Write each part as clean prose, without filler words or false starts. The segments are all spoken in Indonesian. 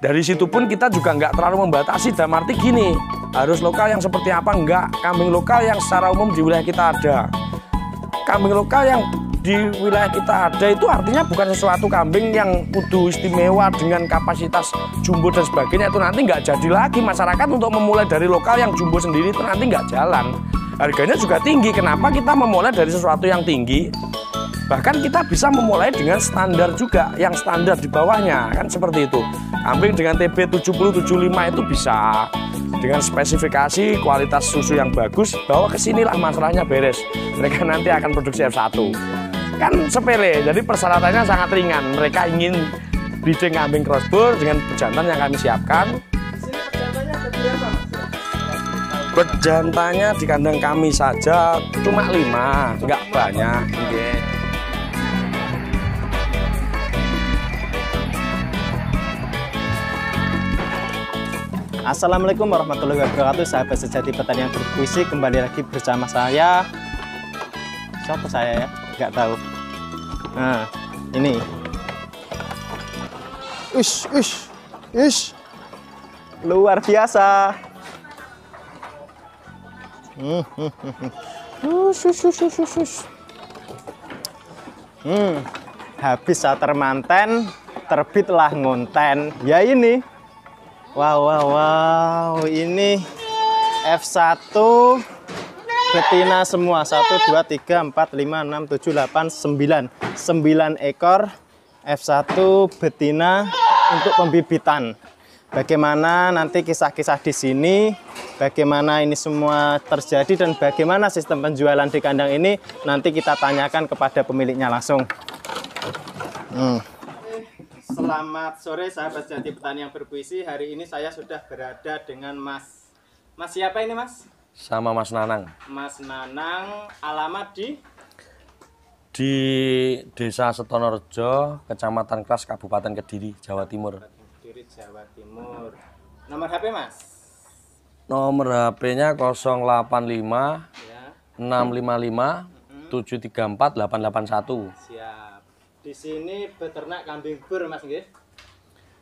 Dari situ pun kita juga nggak terlalu membatasi, dalam arti gini, harus lokal yang seperti apa, enggak. Kambing lokal yang secara umum di wilayah kita ada. Kambing lokal yang di wilayah kita ada itu artinya bukan sesuatu kambing yang kudu istimewa dengan kapasitas jumbo dan sebagainya. Itu nanti nggak jadi lagi, masyarakat untuk memulai dari lokal yang jumbo sendiri itu nanti nggak jalan. Harganya juga tinggi, kenapa kita memulai dari sesuatu yang tinggi? Bahkan kita bisa memulai dengan standar juga, yang standar di bawahnya, kan seperti itu. Kambing dengan TB 70-75 itu bisa, dengan spesifikasi kualitas susu yang bagus, bawa ke sinilah masalahnya beres. Mereka nanti akan produksi F1. Kan sepele, jadi persyaratannya sangat ringan. Mereka ingin breeding kambing crossbur dengan pejantan yang kami siapkan. Pejantannya di kandang kami saja cuma 5, nggak banyak. Okay. Assalamualaikum warahmatullahi wabarakatuh, sahabat sejati petani yang berpuisi. Kembali lagi bersama saya. Siapa saya ya? Nggak tahu. Nah, ini. Ush. Luar biasa. Habis sater manten, terbitlah ngonten. Ya ini. Wow, ini F1 betina semua. 1, 2, 3, 4, 5, 6, 7, 8, 9 ekor F1 betina untuk pembibitan. Bagaimana nanti kisah-kisah di sini, bagaimana ini semua terjadi, dan bagaimana sistem penjualan di kandang ini, nanti kita tanyakan kepada pemiliknya langsung. Selamat sore sahabat sejati petani yang berpuisi. Hari ini saya sudah berada dengan Mas siapa ini Mas? Sama Mas Nanang. Mas Nanang, alamat di Desa Setonorejo, Kecamatan Kras, Kabupaten Kediri, Jawa Timur. Kediri, Jawa Timur. Nomor HP Mas? Nomor HP-nya 085 ya. 655 734 881. Siap. Di sini beternak kambing bur Mas nggih?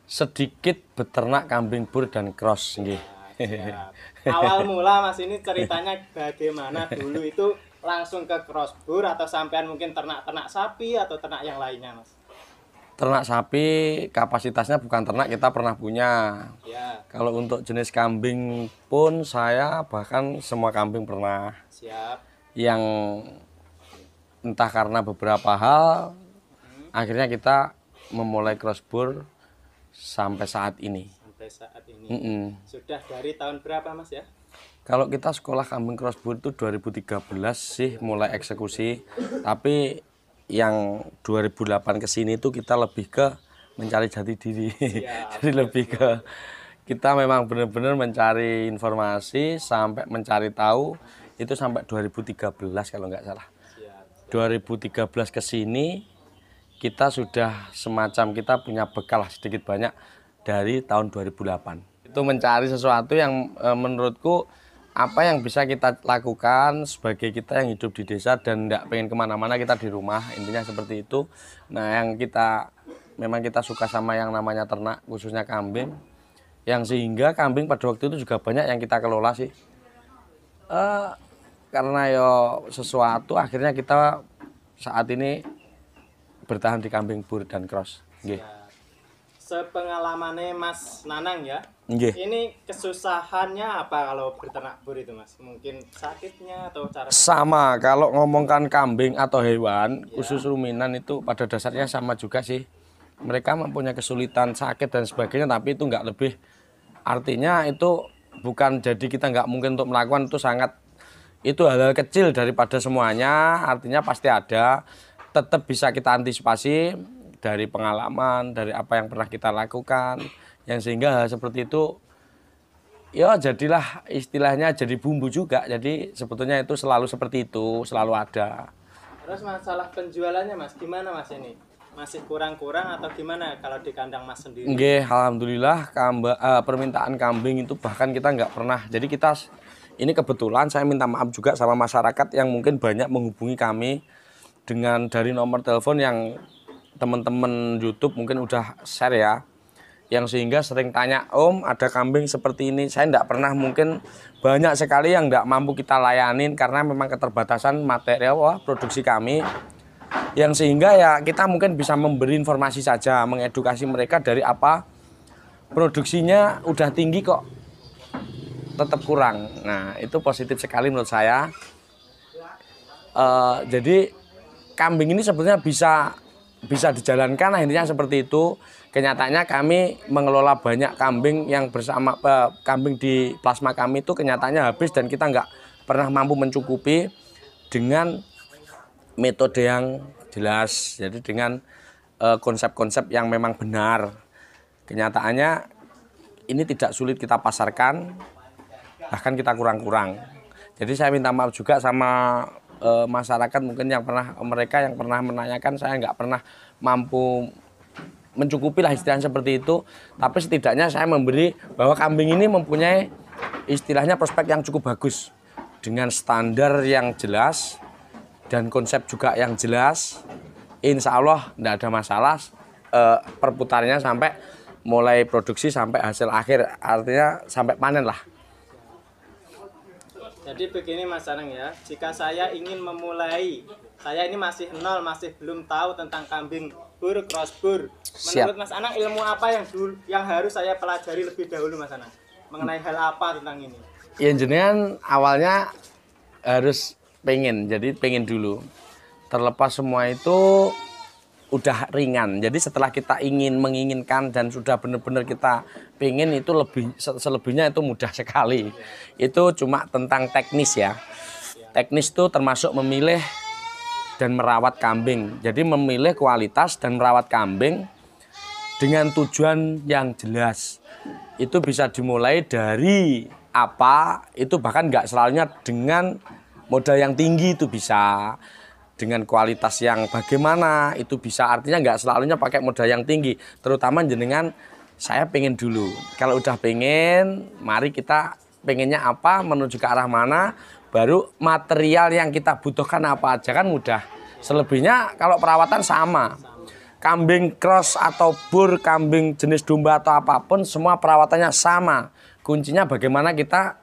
Sedikit beternak kambing bur dan cross nggih. Ya, awal mula Mas ini ceritanya bagaimana dulu itu langsung ke cross bur, atau sampean mungkin ternak sapi atau ternak yang lainnya Mas? Ternak sapi kapasitasnya bukan ternak, kita pernah punya. Ya. Kalau untuk jenis kambing pun saya bahkan semua kambing pernah. Siap. Yang entah karena beberapa hal akhirnya kita memulai crossbur sampai saat ini. Sampai saat ini. Sudah dari tahun berapa Mas ya? Kalau kita sekolah kambing crossbur itu 2013 sih mulai eksekusi. Tapi yang 2008 ke sini itu kita lebih ke mencari jati diri. Jadi lebih ke kita memang benar-benar mencari informasi sampai mencari tahu itu sampai 2013 kalau nggak salah. 2013 ke sini kita sudah semacam kita punya bekal sedikit banyak dari tahun 2008. Itu mencari sesuatu yang menurutku apa yang bisa kita lakukan sebagai kita yang hidup di desa dan tidak pengen kemana-mana, kita di rumah, intinya seperti itu. Nah, yang kita memang kita suka sama yang namanya ternak, khususnya kambing, yang sehingga kambing pada waktu itu juga banyak yang kita kelola sih. Karena sesuatu akhirnya kita saat ini bertahan di kambing bur dan cross. Nggih. Sepengalamannya Mas Nanang ya. Nggih. Ini kesusahannya apa kalau berternak bur itu Mas? Mungkin sakitnya atau cara? Sama, kalau ngomongkan kambing atau hewan, khusus ruminan itu pada dasarnya sama juga sih. Mereka mempunyai kesulitan sakit dan sebagainya, tapi itu nggak lebih. Artinya itu bukan jadi kita nggak mungkin untuk melakukan, itu sangat, itu hal-hal kecil daripada semuanya, artinya pasti ada. Tetap bisa kita antisipasi dari pengalaman, dari apa yang pernah kita lakukan, yang sehingga hal seperti itu ya jadilah istilahnya jadi bumbu juga. Jadi sebetulnya itu selalu seperti itu, selalu ada. Terus masalah penjualannya Mas, gimana Mas ini? Masih kurang-kurang atau gimana kalau di kandang Mas sendiri? Nggih, alhamdulillah permintaan kambing itu bahkan kita nggak pernah. Jadi kita ini kebetulan saya minta maaf juga sama masyarakat yang mungkin banyak menghubungi kami dengan dari nomor telepon yang teman-teman YouTube mungkin udah share ya. Yang sehingga sering tanya, Om ada kambing seperti ini, saya tidak pernah, mungkin banyak sekali yang tidak mampu kita layanin karena memang keterbatasan material produksi kami. Yang sehingga ya kita mungkin bisa memberi informasi saja, mengedukasi mereka dari apa produksinya udah tinggi kok tetap kurang. Nah itu positif sekali menurut saya. Jadi kambing ini sebetulnya bisa dijalankan akhirnya seperti itu. Kenyataannya kami mengelola banyak kambing yang bersama kambing di plasma kami itu kenyataannya habis dan kita nggak pernah mampu mencukupi dengan metode yang jelas. Jadi dengan konsep-konsep yang memang benar. Kenyataannya ini tidak sulit kita pasarkan, bahkan kita kurang-kurang. Jadi saya minta maaf juga sama masyarakat mungkin mereka yang pernah menanyakan, saya nggak pernah mampu mencukupi lah istilahnya seperti itu. Tapi setidaknya saya memberi bahwa kambing ini mempunyai istilahnya prospek yang cukup bagus dengan standar yang jelas dan konsep juga yang jelas. Insya Allah tidak ada masalah perputarannya sampai mulai produksi sampai hasil akhir, artinya sampai panen lah. Jadi begini Mas Anang ya, jika saya ingin memulai, saya ini masih nol, masih belum tahu tentang kambing bur, cross bur. Menurut Mas Anang, ilmu apa yang harus saya pelajari lebih dahulu Mas Anang? Mengenai hal apa tentang ini? Ya jenengan awalnya harus pengen dulu. Terlepas semua itu udah ringan. Jadi setelah kita menginginkan dan sudah benar-benar kita pengen, itu selebihnya itu mudah sekali. Itu cuma tentang teknis ya. Teknis itu termasuk memilih dan merawat kambing. Jadi memilih kualitas dan merawat kambing dengan tujuan yang jelas. Itu bisa dimulai dari apa, itu bahkan nggak selalunya dengan modal yang tinggi, itu bisa dengan kualitas yang bagaimana, itu bisa, artinya nggak selalunya pakai modal yang tinggi. Terutama jenengan, saya pengen dulu. Kalau udah pengen, mari kita pengennya apa, menuju ke arah mana, baru material yang kita butuhkan apa aja, kan mudah. Selebihnya kalau perawatan sama. Kambing cross atau bur, kambing jenis domba atau apapun, semua perawatannya sama. Kuncinya bagaimana kita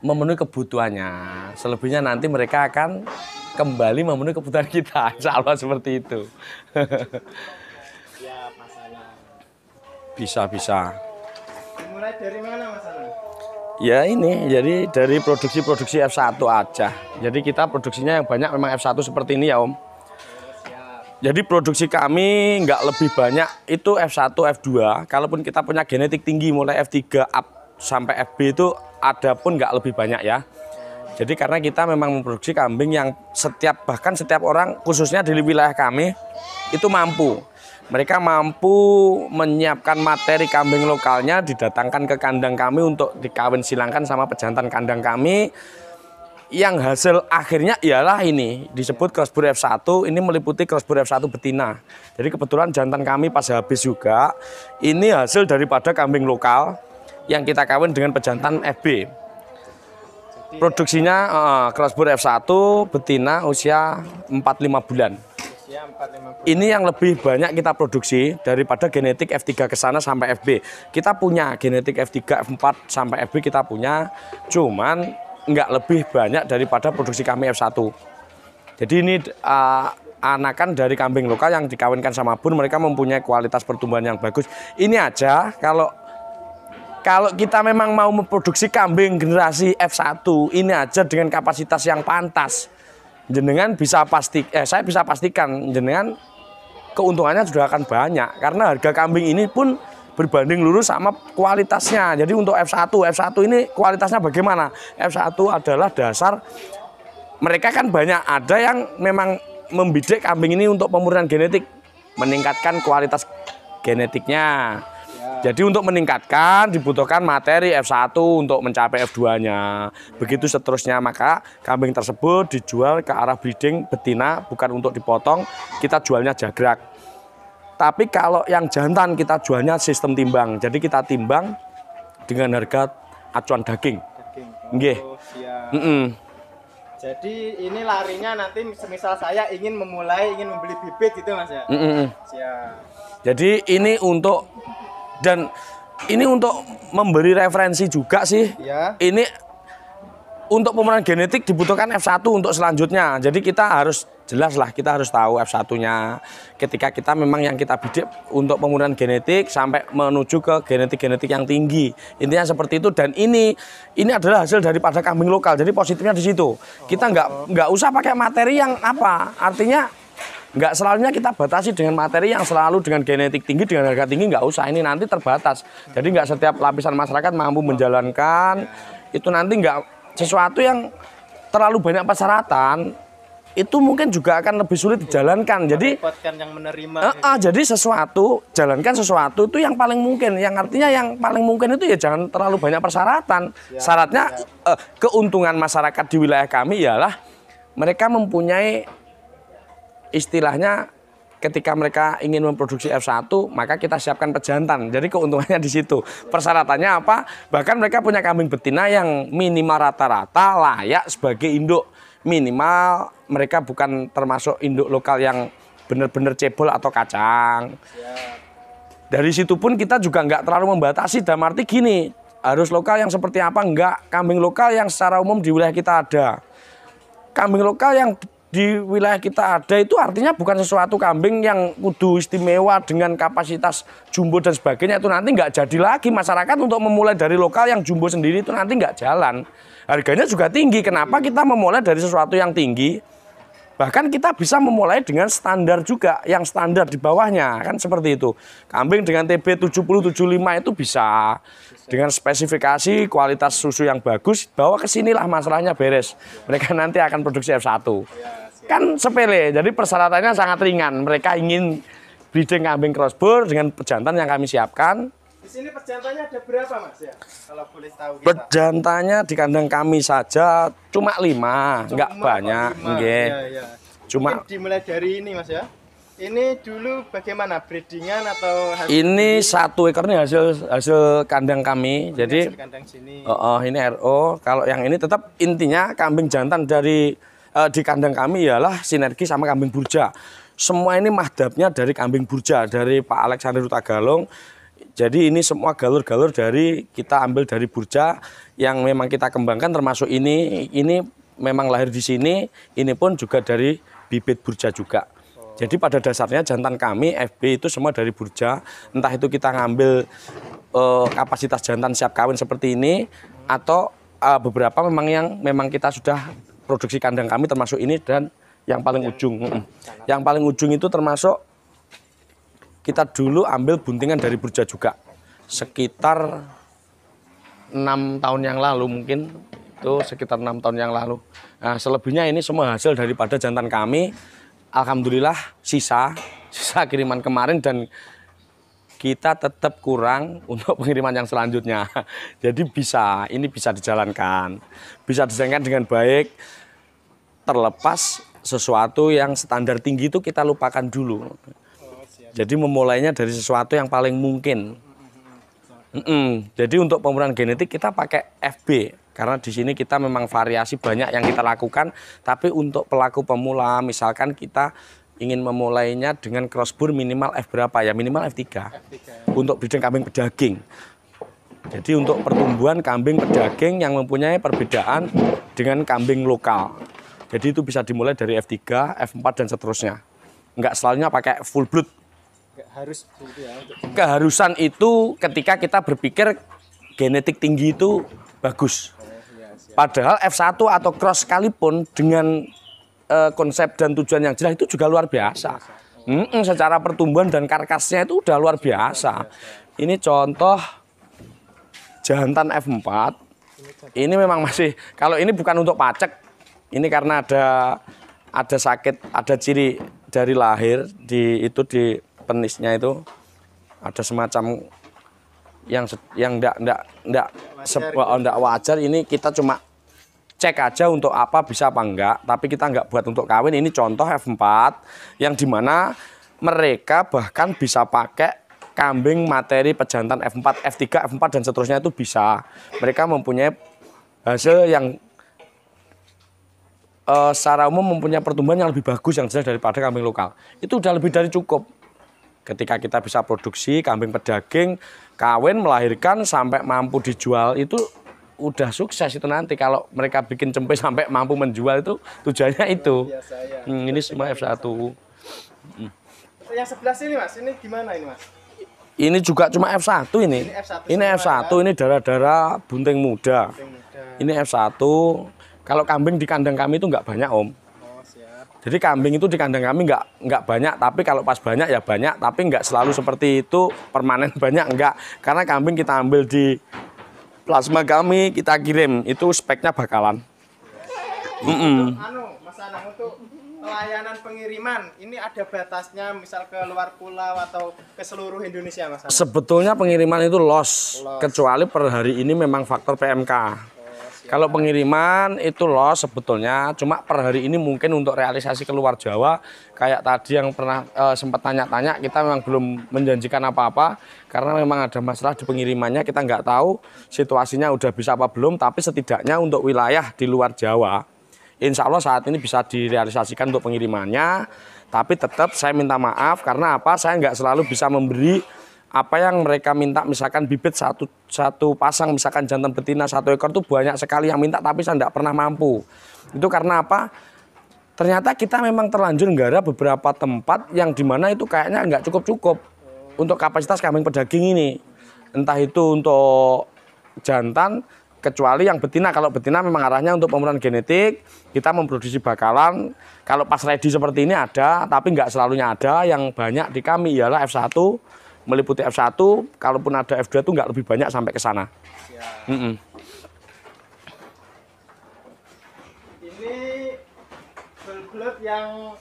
memenuhi kebutuhannya. Selebihnya nanti mereka akan kembali memenuhi kebutuhan kita. Insya Allah seperti itu. Ya, Mas Anang. Bisa. Dimulai dari mana Mas Anang? Ya ini, jadi dari produksi F1 aja. Jadi kita produksinya yang banyak memang F1 seperti ini ya Om. Jadi produksi kami nggak lebih banyak itu F1, F2. Kalaupun kita punya genetik tinggi mulai F3 up sampai FB itu ada pun nggak lebih banyak ya. Jadi karena kita memang memproduksi kambing yang bahkan setiap orang khususnya di wilayah kami itu mampu. Mereka mampu menyiapkan materi kambing lokalnya, didatangkan ke kandang kami untuk dikawin silangkan sama pejantan kandang kami. Yang hasil akhirnya ialah ini disebut crossbur F1, ini meliputi crossbur F1 betina. Jadi kebetulan jantan kami pas habis juga, ini hasil daripada kambing lokal yang kita kawin dengan pejantan FB. Produksinya crossbur F1 betina usia 45 bulan. Ini yang lebih banyak kita produksi daripada genetik F3 ke sana sampai FB. Kita punya genetik F3, F4 sampai FB kita punya, cuman nggak lebih banyak daripada produksi kami F1. Jadi ini anakan dari kambing lokal yang dikawinkan sama bur, mereka mempunyai kualitas pertumbuhan yang bagus. Ini aja kalau kita memang mau memproduksi kambing generasi F1 ini aja dengan kapasitas yang pantas, jenengan saya bisa pastikan jenengan keuntungannya sudah akan banyak karena harga kambing ini pun berbanding lurus sama kualitasnya. Jadi untuk F1 ini kualitasnya bagaimana? F1 adalah dasar, mereka kan banyak ada yang memang membidik kambing ini untuk pemurnian genetik, meningkatkan kualitas genetiknya. Jadi untuk meningkatkan dibutuhkan materi F1 untuk mencapai F2-nya. Begitu seterusnya, maka kambing tersebut dijual ke arah breeding betina, bukan untuk dipotong, kita jualnya jagrak. Tapi kalau yang jantan kita jualnya sistem timbang. Jadi kita timbang dengan harga acuan daging. Nggih. Jadi ini larinya nanti semisal saya ingin membeli bibit gitu Mas ya. Jadi ini untuk Dan ini untuk memberi referensi juga sih. Ya. Ini untuk pemurnian genetik dibutuhkan F1 untuk selanjutnya. Jadi kita harus jelas lah, kita harus tahu F1-nya. Ketika kita memang yang kita bidik untuk pemurnian genetik sampai menuju ke genetik-genetik yang tinggi. Intinya seperti itu, dan ini adalah hasil daripada kambing lokal. Jadi positifnya di situ. Kita nggak usah pakai materi yang apa. Artinya nggak selalunya kita batasi dengan materi yang selalu dengan genetik tinggi, dengan harga tinggi, nggak usah. Ini nanti terbatas. Jadi nggak setiap lapisan masyarakat mampu menjalankan. Itu nanti nggak sesuatu yang terlalu banyak persyaratan, itu mungkin juga akan lebih sulit dijalankan. Jadi yang menerima. Jadi jalankan sesuatu itu yang paling mungkin. Yang artinya yang paling mungkin itu ya jangan terlalu banyak persyaratan. Syaratnya keuntungan masyarakat di wilayah kami ialah mereka mempunyai istilahnya ketika mereka ingin memproduksi F1, maka kita siapkan pejantan. Jadi keuntungannya di situ. Persyaratannya apa? Bahkan mereka punya kambing betina yang minimal rata-rata layak sebagai induk. Minimal mereka bukan termasuk induk lokal yang benar-benar cebol atau kacang. Dari situ pun kita juga nggak terlalu membatasi. Dalam arti gini, harus lokal yang seperti apa? Enggak. Kambing lokal yang secara umum di wilayah kita ada. Kambing lokal yang di wilayah kita ada itu artinya bukan sesuatu kambing yang kudu istimewa dengan kapasitas jumbo dan sebagainya. Itu nanti nggak jadi lagi. Masyarakat untuk memulai dari lokal yang jumbo sendiri itu nanti nggak jalan. Harganya juga tinggi. Kenapa kita memulai dari sesuatu yang tinggi? Bahkan kita bisa memulai dengan standar juga, yang standar di bawahnya, kan seperti itu. Kambing dengan TB 70-75 itu bisa. Dengan spesifikasi kualitas susu yang bagus, bawa ke sinilah masalahnya beres. Mereka nanti akan produksi F1. Kan sepele, jadi persyaratannya sangat ringan. Mereka ingin breeding kambing crossbur dengan pejantan yang kami siapkan. Di sini pejantannya ada berapa, Mas ya? Kalau boleh tahu kita. Pejantannya di kandang kami saja cuma 5, nggak banyak. Ya. Cuma dimulai dari ini, Mas ya. Ini dulu bagaimana breedingan atau hasil? Ini 1 ekor nih hasil kandang kami. Jadi kandang sini. Ini RO. Kalau yang ini tetap intinya kambing jantan dari di kandang kami ialah sinergi sama kambing burja. Semua ini mahdabnya dari kambing burja dari Pak Alexander Utagalung. Jadi ini semua galur-galur dari kita ambil dari burja yang memang kita kembangkan, termasuk ini memang lahir di sini. Ini pun juga dari bibit burja juga. Jadi pada dasarnya jantan kami FB itu semua dari burja. Entah itu kita ngambil kapasitas jantan siap kawin seperti ini, atau beberapa memang kita sudah produksi kandang kami termasuk ini, dan yang paling ujung. Yang paling ujung itu termasuk kita dulu ambil buntingan dari burja juga. Sekitar 6 tahun yang lalu mungkin. Itu sekitar 6 tahun yang lalu. Nah, selebihnya ini semua hasil daripada jantan kami. Alhamdulillah sisa kiriman kemarin, dan kita tetap kurang untuk pengiriman yang selanjutnya. Jadi ini bisa dijalankan. Bisa dijalankan dengan baik, terlepas sesuatu yang standar tinggi itu kita lupakan dulu. Jadi memulainya dari sesuatu yang paling mungkin. Jadi untuk pemurnian genetik kita pakai FB. Karena di sini kita memang variasi banyak yang kita lakukan. Tapi untuk pelaku pemula, misalkan kita ingin memulainya dengan crossbur minimal F berapa ya? Minimal F3. Untuk breeding kambing pedaging. Jadi untuk pertumbuhan kambing pedaging yang mempunyai perbedaan dengan kambing lokal. Jadi itu bisa dimulai dari F3, F4 dan seterusnya. Enggak selalunya pakai full blood. Harus ya, keharusan itu ketika kita berpikir genetik tinggi itu bagus. Padahal F1 atau cross sekalipun dengan konsep dan tujuan yang jelas itu juga luar biasa. Secara pertumbuhan dan karkasnya itu udah luar biasa. Ini contoh jantan F4. Ini memang masih, kalau ini bukan untuk pacek. Ini karena ada sakit, ada ciri dari lahir di penisnya itu ada semacam yang enggak wajar. Ini kita cuma cek aja untuk apa bisa apa enggak, tapi kita enggak buat untuk kawin. Ini contoh F4 yang dimana mereka bahkan bisa pakai kambing materi pejantan F4, F3, F4 dan seterusnya itu bisa. Mereka mempunyai hasil yang secara umum mempunyai pertumbuhan yang lebih bagus yang jelas daripada kambing lokal. Itu udah lebih dari cukup. Ketika kita bisa produksi kambing pedaging, kawin, melahirkan sampai mampu dijual itu udah sukses itu nanti. Kalau mereka bikin cempe sampai mampu menjual itu tujuannya itu. Biasa, ya. Ini semua F1. Yang sebelah sini Mas, ini gimana ini Mas? Ini juga cuma F1 ini. Ini F1, ini darah-darah bunting muda. Ini F1. Kalau kambing di kandang kami itu nggak banyak Om. Jadi kambing itu di kandang kami nggak banyak, tapi kalau pas banyak ya banyak, tapi nggak selalu seperti itu permanen banyak enggak. Karena kambing kita ambil di plasma kami, kita kirim, itu speknya bakalan. Mas Anang, untuk pelayanan pengiriman, ini ada batasnya, misal ke luar pulau atau ke seluruh Indonesia Mas Anang? Sebetulnya pengiriman itu loss, kecuali per hari ini memang faktor PMK. Kalau pengiriman itu loss sebetulnya, cuma per hari ini mungkin untuk realisasi keluar Jawa, kayak tadi yang pernah sempat tanya-tanya, kita memang belum menjanjikan apa-apa, karena memang ada masalah di pengirimannya, kita nggak tahu situasinya udah bisa apa belum, tapi setidaknya untuk wilayah di luar Jawa, insya Allah saat ini bisa direalisasikan untuk pengirimannya, tapi tetap saya minta maaf, karena apa, saya nggak selalu bisa memberi apa yang mereka minta. Misalkan bibit satu pasang, misalkan jantan betina 1 ekor itu banyak sekali yang minta, tapi saya tidak pernah mampu. Itu karena apa? Ternyata kita memang terlanjur nggara beberapa tempat yang dimana itu kayaknya nggak cukup untuk kapasitas kambing pedaging ini. Entah itu untuk jantan, kecuali yang betina. Kalau betina memang arahnya untuk pemurnian genetik, kita memproduksi bakalan. Kalau pas ready seperti ini ada, tapi nggak selalunya ada. Yang banyak di kami ialah F1, meliputi F1, kalaupun ada F2 itu nggak lebih banyak sampai ke sana. Ini belut yang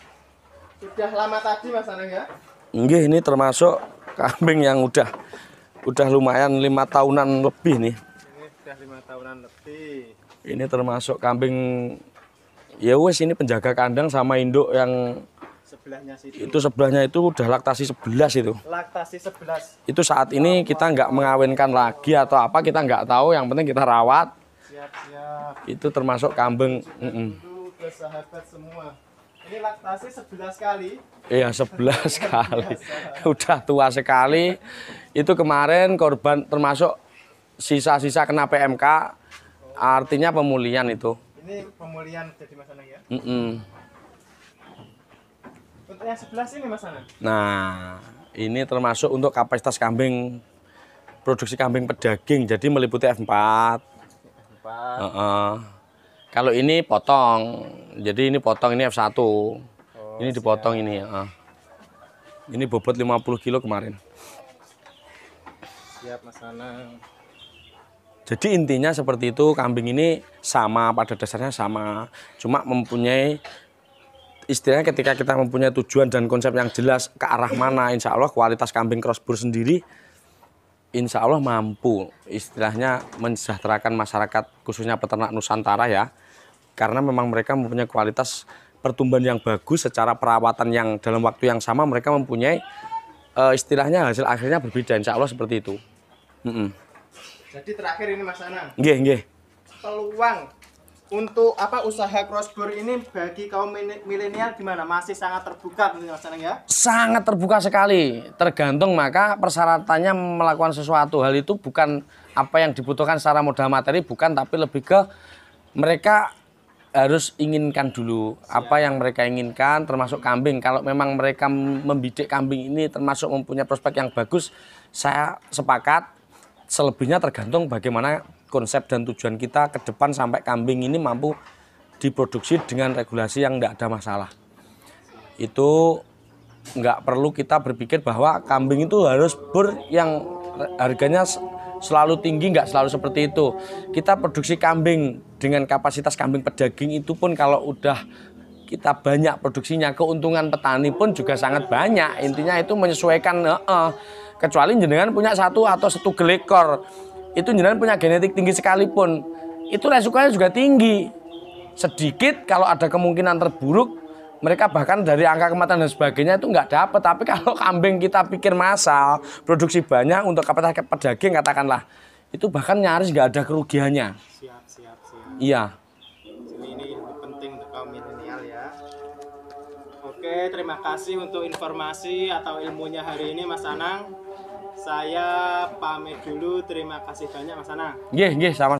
sudah lama tadi Mas Anang ya? Nggih, ini termasuk kambing yang udah lumayan 5 tahunan lebih nih. Ini sudah 5 tahunan lebih. Ini termasuk kambing, ya wes ini penjaga kandang sama induk yang sebelahnya itu udah laktasi 11 itu. Laktasi 11. Itu saat ini kita nggak mengawinkan lagi atau apa, kita nggak tahu, yang penting kita rawat. Siap. Itu termasuk kambing. Ke sahabat semua. Ini laktasi 11 kali. Iya, 11 kali. Udah tua sekali. Itu kemarin korban termasuk sisa-sisa kena PMK. Artinya pemulihan itu. Ini pemulihan jadi Mas Anang ya? Untuk yang sebelah sini Mas Anang? Nah, ini termasuk untuk kapasitas kambing, produksi kambing pedaging, jadi meliputi F4. Kalau ini potong, jadi ini potong, ini F1. Ini dipotong ini. Ini bobot 50 kilo kemarin. Siap Mas Anang. Jadi intinya seperti itu, kambing ini sama, pada dasarnya sama. Cuma mempunyai istilahnya ketika kita mempunyai tujuan dan konsep yang jelas ke arah mana, insya Allah kualitas kambing crossbur sendiri insya Allah mampu istilahnya mensejahterakan masyarakat khususnya peternak Nusantara ya, karena memang mereka mempunyai kualitas pertumbuhan yang bagus, secara perawatan yang dalam waktu yang sama mereka mempunyai istilahnya hasil akhirnya berbeda, insya Allah seperti itu. Jadi terakhir ini Mas Anang, nggih. Peluang untuk usaha crossbur ini bagi kaum milenial gimana? Masih sangat terbuka Mas Anang ya? Sangat terbuka sekali. Tergantung, maka persyaratannya melakukan sesuatu hal itu bukan apa yang dibutuhkan secara modal materi, bukan, tapi lebih ke mereka harus inginkan dulu apa yang mereka inginkan, termasuk kambing. Kalau memang mereka membidik kambing ini termasuk mempunyai prospek yang bagus, saya sepakat. Selebihnya tergantung bagaimana konsep dan tujuan kita ke depan sampai kambing ini mampu diproduksi dengan regulasi yang tidak ada masalah. Itu nggak perlu kita berpikir bahwa kambing itu harus bur yang harganya selalu tinggi, nggak selalu seperti itu. Kita produksi kambing dengan kapasitas kambing pedaging itu pun kalau udah kita banyak produksinya, keuntungan petani pun juga sangat banyak. Intinya itu menyesuaikan, kecuali jenengan punya 1 atau 1 gelekor, itu jenengan punya genetik tinggi sekalipun, itu resikonya juga tinggi. Sedikit kalau ada kemungkinan terburuk, mereka bahkan dari angka kematian dan sebagainya itu nggak dapat. Tapi kalau kambing kita pikir massal, produksi banyak untuk kapasitas pedaging katakanlah, itu bahkan nyaris nggak ada kerugiannya. Siap. Iya. Ini penting untuk kaum milenial ya. Oke, Oke, terima kasih untuk informasi atau ilmunya hari ini Mas Anang. Saya pamit dulu. Terima kasih banyak Mas Anang. Nggih, sama